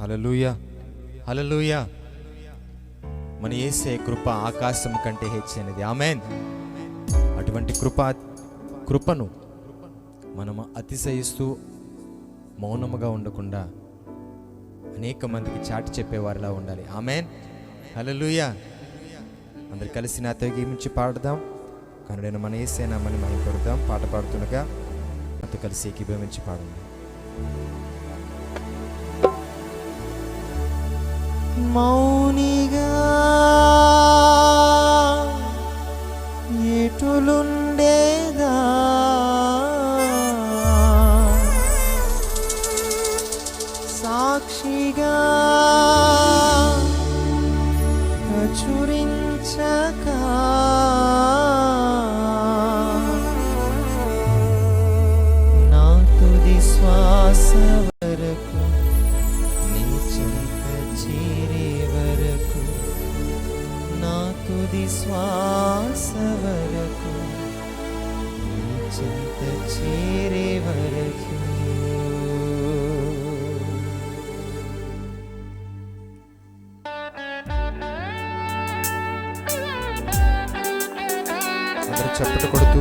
హల్లెలూయా, హల్లెలూయా. మన యేసే కృప ఆకాశం కంటే హెచ్చైనది. ఆమేన్. అటువంటి కృపను మనము అతిశయిస్తూ మౌనముగా ఉండకుండా అనేక మందికి చాటి చెప్పేవారిలా ఉండాలి. ఆమేన్, హల్లెలూయా. అందరు కలిసి నాతో ఏమించి పాడదాం. కనుడైన మన యేసే నామమున మహిమ పరుద్దాం. పాట పాడుతుండగా నాతో కలిసి ఏకీభవించి పాడండి. మౌనిగా ఎటులుండేదా, సాక్షిగా ప్రచురించక నా తుది శ్వాస వరకు నీ చెంత చేరే వరకు, నా తుది శ్వాస వరకు నీ చెంత చేరే వరకు. చప్పట కొడుతూ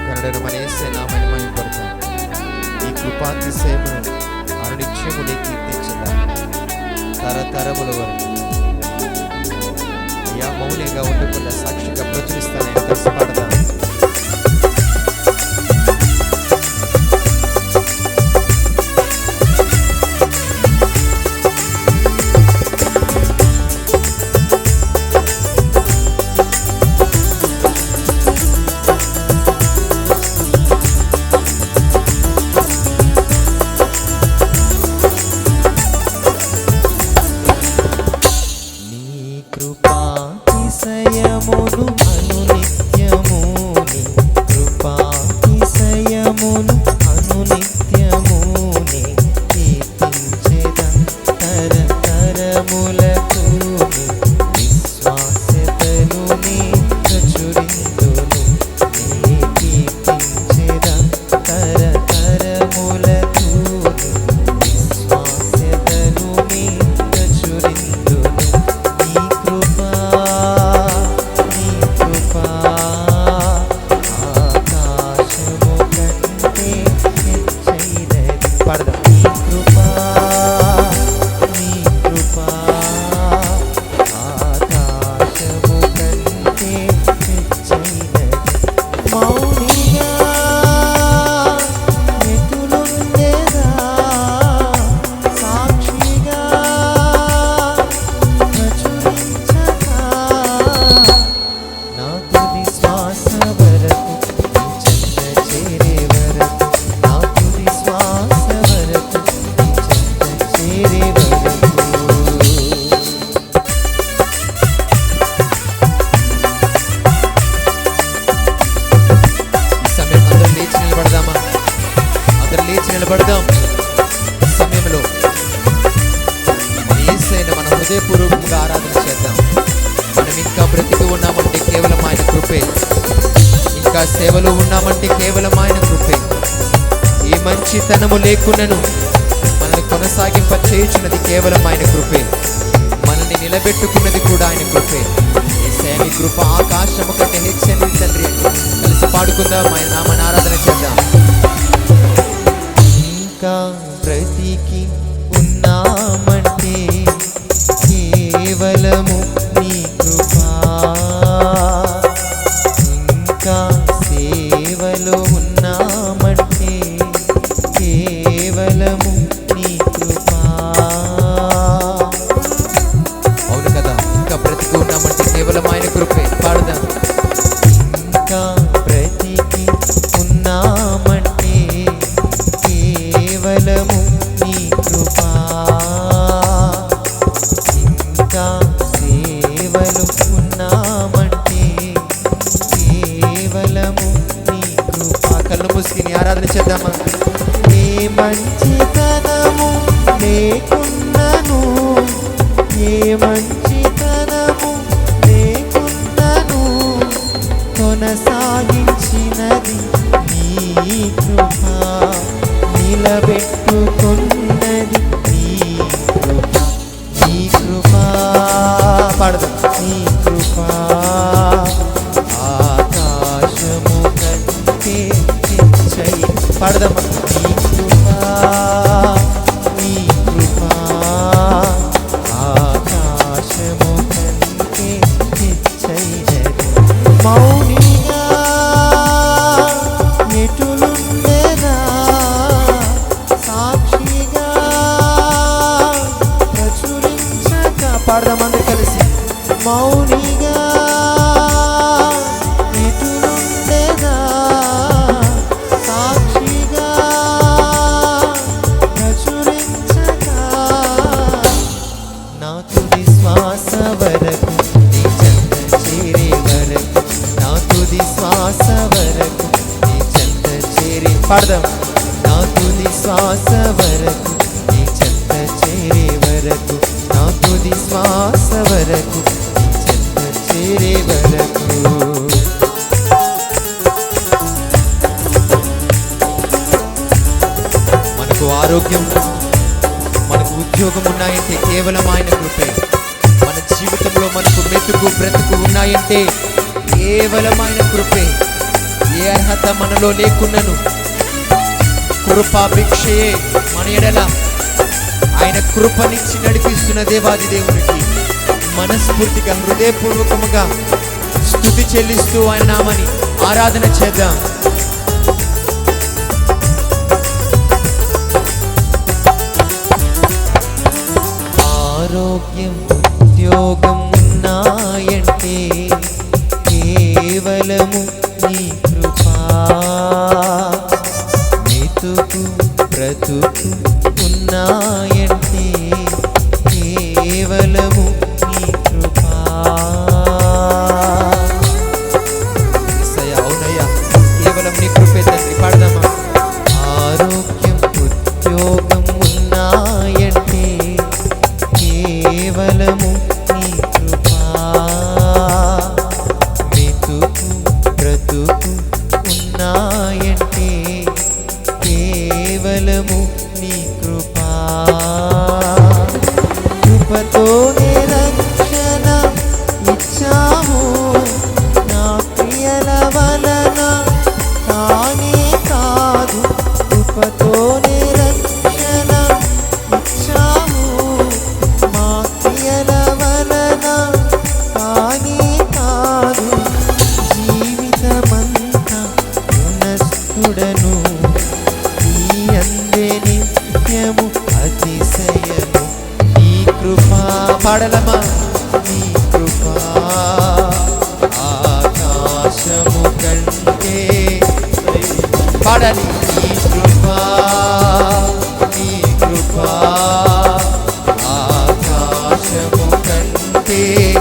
కనుడైన మన యేసే నామమున మహిమ పరుద్దాం. ఈ కృపాతిశయమును అనునిత్యము నీ కీర్తించుదాం తరతరముల వరకు. అయ్యా, మౌనంగా ఉండకుండా సాక్షిగా ప్రచురిస్తానని కలిసి పాడదాం. కృపాతిశయమును అనునిత్యము, నీ కృపాతిశయమును అనునిత్యము నీ కీర్తించెదం తరతరములకు. నీ విశ్వాస్యతను నీ ప్రచురింతును, నీ కీర్తించెదం తరతరములకు. నీ విశ్వాస్యతను నీ ప్రచురింతును. నిలబడదాం. సమయంలో మన యేసయ్యను మన హృదయపూర్వకంగా ఆరాధన చేద్దాం. మనం ఇంకా బ్రతికి ఉన్నామంటే కేవలం ఆయన కృపే, ఇంకా సేవలో ఉన్నామంటే కేవలం ఆయన కృపే. ఈ మంచితనము లేకున్నను మనల్ని కొనసాగింప చేయుచున్నది కేవలం ఆయన కృపే. మనల్ని నిలబెట్టుకున్నది కూడా ఆయన కృపే. యేసయ్య నీ కృప ఆకాశము కంటే హెచ్చైనది తండ్రి. కలిసి పాడుకుందాం, ఆయన నామమున ఆరాధన చేద్దాం. ఇంకా బ్రతికి ఉన్నామంటే కేవలము నీ కృపా, ఇంకా సేవలో ఉన్నామంటే కేవలము నీ కృపా. అవును కదా, ఇంకా బ్రతికి ఉన్నామంటే కేవలం ఆయన కృపే. పాడుదాం. ఇంకా బ్రతికి ఉన్నామంటే కేవలము నీ కృపా, ఇంకా సేవలు ఉన్నామంటే కేవలము నీ కృపా. కళ్ళు మూసుకుని ఆరాధన చేద్దామా. ఏ మంచితనము లేకున్నను, ఏ మంచితనము లేకున్నను కొనసాగించినది నీ కృపా, నిలబెట్టుకున్నది నీ పాడదామా? నీ కృపా ఆకాశము కంటే హెచ్చైనది. మౌనిగా ఎటులుండెనా సాక్షిగా ప్రచురించక. పాడదాం అందరు కలిసి. మౌనిగా ఎటులుండెనా సాక్షిగా ప్రచురించక. నా తుది శ్వాస వరకు నీ చెంత చేరే వరకు, నా తుది శ్వాస వరకు నీ చెంత చేరే. పాడదాం. నా తుది శ్వాస వరకు నీ చెంత చేరే వరకు, నా తుది శ్వాస వరకు నీ చెంత చేరే వరకు. మనకు ఆరోగ్యం, మనకు ఉద్యోగం ఉన్నాయంటే కేవలం ఆయన కృపే. మన జీవితంలో మనకు మెతుకు బ్రతుకు ఉన్నాయంటే కేవలం ఆయన కృపే. ఏ అర్హత మనలో లేకున్నను కృపాభిక్షయే మన ఎడల ఆయన కృపనిచ్చి నడిపిస్తున్న దేవాది దేవునికి మనస్ఫూర్తిగా హృదయపూర్వకముగా స్తుతి చెల్లిస్తూ ఆయన నామని ఆరాధన చేద్దాం. ఆరోగ్యం ఉద్యోగం ఉన్నాయంటే కేవలము నీ కృపా. మెతుకు బ్రతుకు ఉన్నాయంటే కేవలము నీ కృపా. అవునయ్యా, కేవలం నీ కృపే తండ్రి. పాడదామా? ఆరోగ్యం ఉద్యోగం ఉన్నాయంటే కేవలము నీ కృపా. మెతుకు బ్రతుకు ఉన్నాయంటే కేవలము నీ కృపా. కృపతోనే రక్షణ ఇచ్చావు నా ప్రియల వలన కానే కాదు. కృపతోనే రక్షణ ఇచ్చావు మా ప్రియల వలన కానే కాదు. జీవితమంతా రుణస్థుడను నీ అందే నిత్యము అతిశయము. నీ కృపా. పాడలమా? నీ కృపా ఆకాశము కంటే. పాడాలి. నీ కృపా, నీ కృపా ఆకాశము కంటే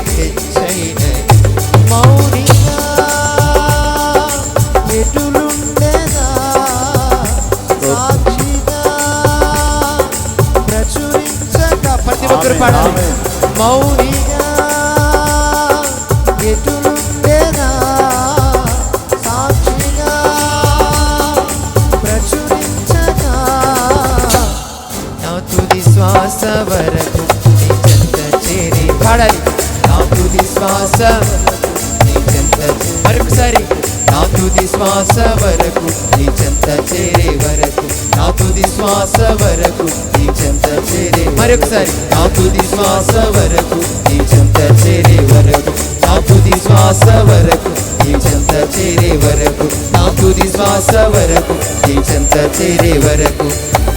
హెచ్చైనది. మౌనిగా ఎటులుండెనా సాక్షిగా ప్రచురించక. ప్రతి ఒక్కరు పాడాలి. మౌనిగా ఎటులుండెనా సాక్షిగా ప్రచురించక. నా తుది శ్వాస వరకు నీ చెంత చేరే. పాడాలి. నా తుది శ్వాస నీ చెంత. మరొకసారి. నా తుది శ్వాస వరకు నీ చెంత చేరే వరకు, నా తుది శ్వాస వరకు నీ చెంత చేరే. మరొకసారి. నా తుది శ్వాస వరకు నీ చెంత చేరే వరకు, నా తుది శ్వాస వరకు నీ చెంత చేరే వరకు, నా తుది శ్వాస వరకు నీ చెంత చేరే వరకు.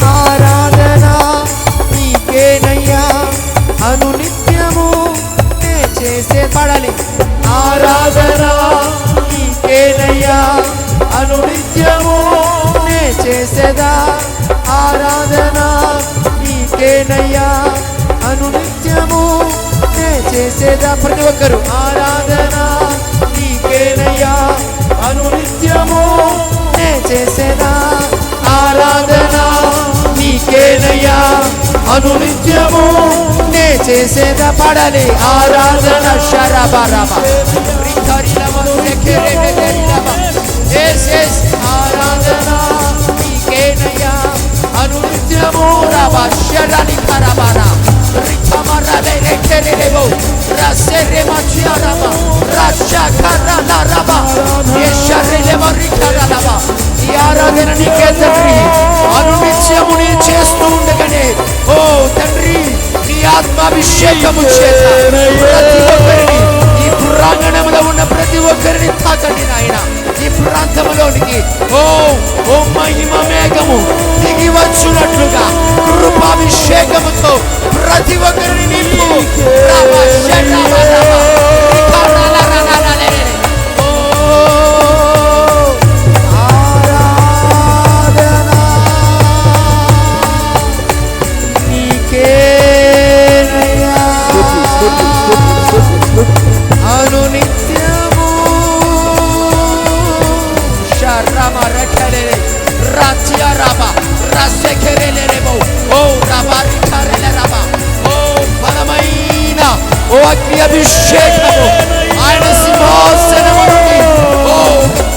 ఆరాధన నీకేనయ్యా అనునిత్యము నే చేసే. పాడాలి. ఆరాధన నీకేనయ్యా అనునిత్యము నే చేసేదా. ఆరాధన నీకేనయ్యా అనునిత్యము నే చేసేదా. ప్రతి ఒక్కరు. ఆరాధన నీకేనయ్యా అనునిత్యము నే చేసేదా. ఆరాధన నీకేనయ్యా అనునిత్యము నే చేసేదా. పాడాలి. ఆరాధన శరబరబ రికరిలమ సెకెరెబెరిలమ. ఆరాధన నీకేనయ్యా అనునిత్యము రబ శరని కరబర రికమరబె రెకెరెబో రసెరె మచిరబ రషకరల రబ యెషరెలమ రికరలమ. ఈ ఆరాధన నీకే అభిషేకము చేత ప్రతి ఒక్కరిని, ఈ ప్రాంగణంలో ఉన్న ప్రతి ఒక్కరిని తాకండి నాయన. ఈ ప్రాంతంలోనికి ఓ మహిమ మేఘము దిగి వచ్చునట్లుగా కృపాభిషేకముతో ప్రతి ఒక్కరిని నింపు. అనునిత్యము శరమ రటరే రాజ్య రబ రసకెరెలేబో ఓ రబారి కరెలే రబ ఓ బలమైన ఓ అగ్ని అభిషేకము ఆయన సింహాసనము నుండి ఓ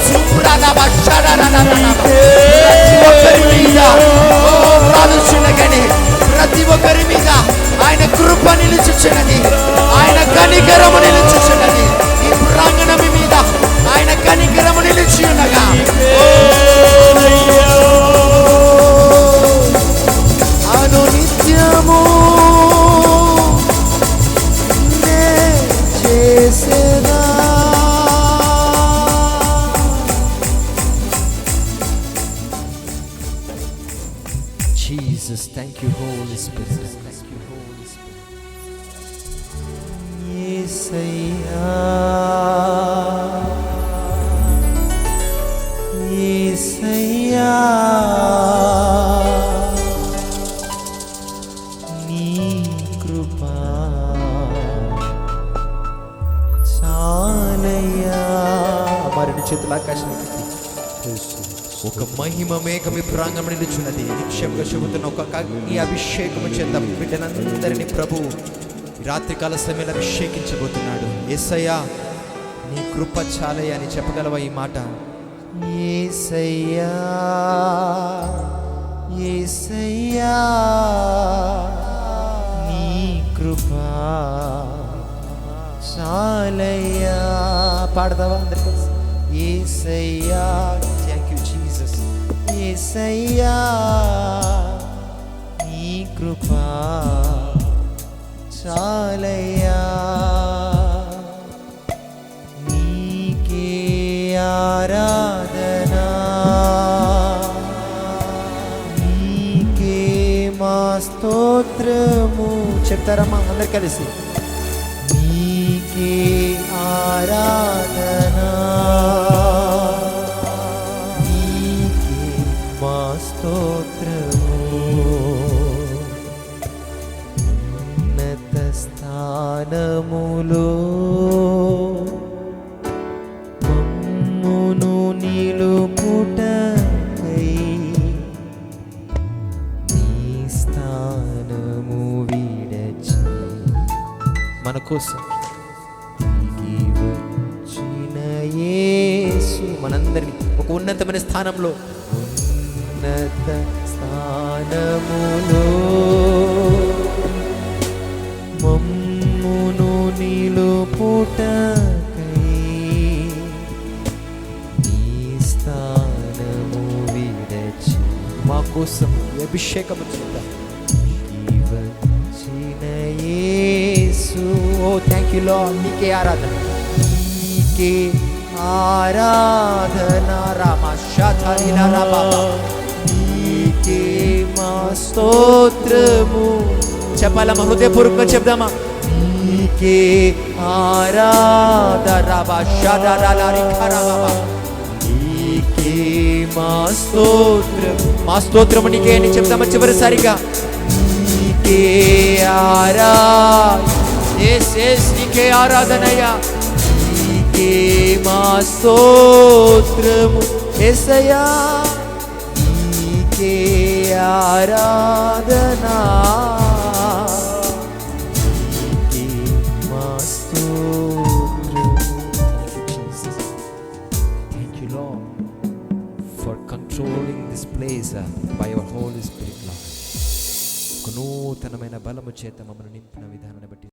చూరలబ శరరరరబ ప్రతి ఒక్కరి మీద ఓ రాలుచునగని ప్రతి ఒక్కరి మీద ఆయన కృప నిలుచుచున్నది, ఆయన కనికరము నిలుచుచున్నది. ఈ ప్రాంగణము మీద ఆయన కనికరము నిలిచి ఉండగా అనునిత్యము చేసేదా. Jesus, thank you, Holy Spirit. Thank you, Holy Spirit. Yesaya, Yesaya, నీ కృపా చాలయ్యా. మరి చేతుల ఆకాశానికి ఒక మహిమ మేఘం ఈ ప్రాంగణం నిలుచున్నది. నిక్షేపంగా చెబుతున్న ఒక అగ్ని అభిషేకము చేత బిడ్డలందరినీ ప్రభు రాత్రికాల సమయంలో అభిషేకించబోతున్నాడు. యేసయ్యా నీ కృప చాలయ్యా అని చెప్పగలవా ఈ మాట? యేసయ్యా, యేసయ్యా నీ కృప చాలయ్యా. పాడదావా అందరికీ? యేసయ్యా, థ్యాంక్ యూ జీసస్. యేసయ్యా నీ కృప చాలయ్యా. నీకే ఆరాధనా, నీకే మా స్తోత్రము. చెప్తారమ్మా అందరు కలిసి? నీకే ఆరాధనా, నీకే మా స్తోత్రము. ఉన్నత స్థానములో మమ్మును నిలుపుటకై నీ స్థానము విడచి మన కోసం వచ్చిన యేసు మనందరినీ ఒక ఉన్నతమైన స్థానంలో, ఉన్నత స్థానములో మమ్మును నిలుపుటకై నీ స్థానము విడచి మా కోసం అభిషేకము చేద్దాం. వచ్చిన యేసు, ఓ థ్యాంక్ యూ లార్డ్. నీకే ఆరాధన, నీకే ఆరాధన. రామ శాతారిలా రామ, నీకే మా స్తోత్రము. చెప్పాలమ్మా, హృదయపూర్వకంగా చెప్దామా? నీకే ఆరాధన. రామ శాతారాలిఖరమ, నీకే మా స్తోత్రము. మా స్తోత్రము నీకే అని చెప్దామా చివరిసారిగా? నీకే ఆరాధన. నీకే ఆరాధనయ్యా, నీకే మా స్తోత్రము. యేసయ్యా నీకే ఆరాధనా, నీకే మా స్తోత్రము. Thank you, Lord, for controlling this place by your Holy Spirit, Lord. నూతనమైన బలము చేత మమ్మల్ని నింపిన విధానాన్ని బట్టి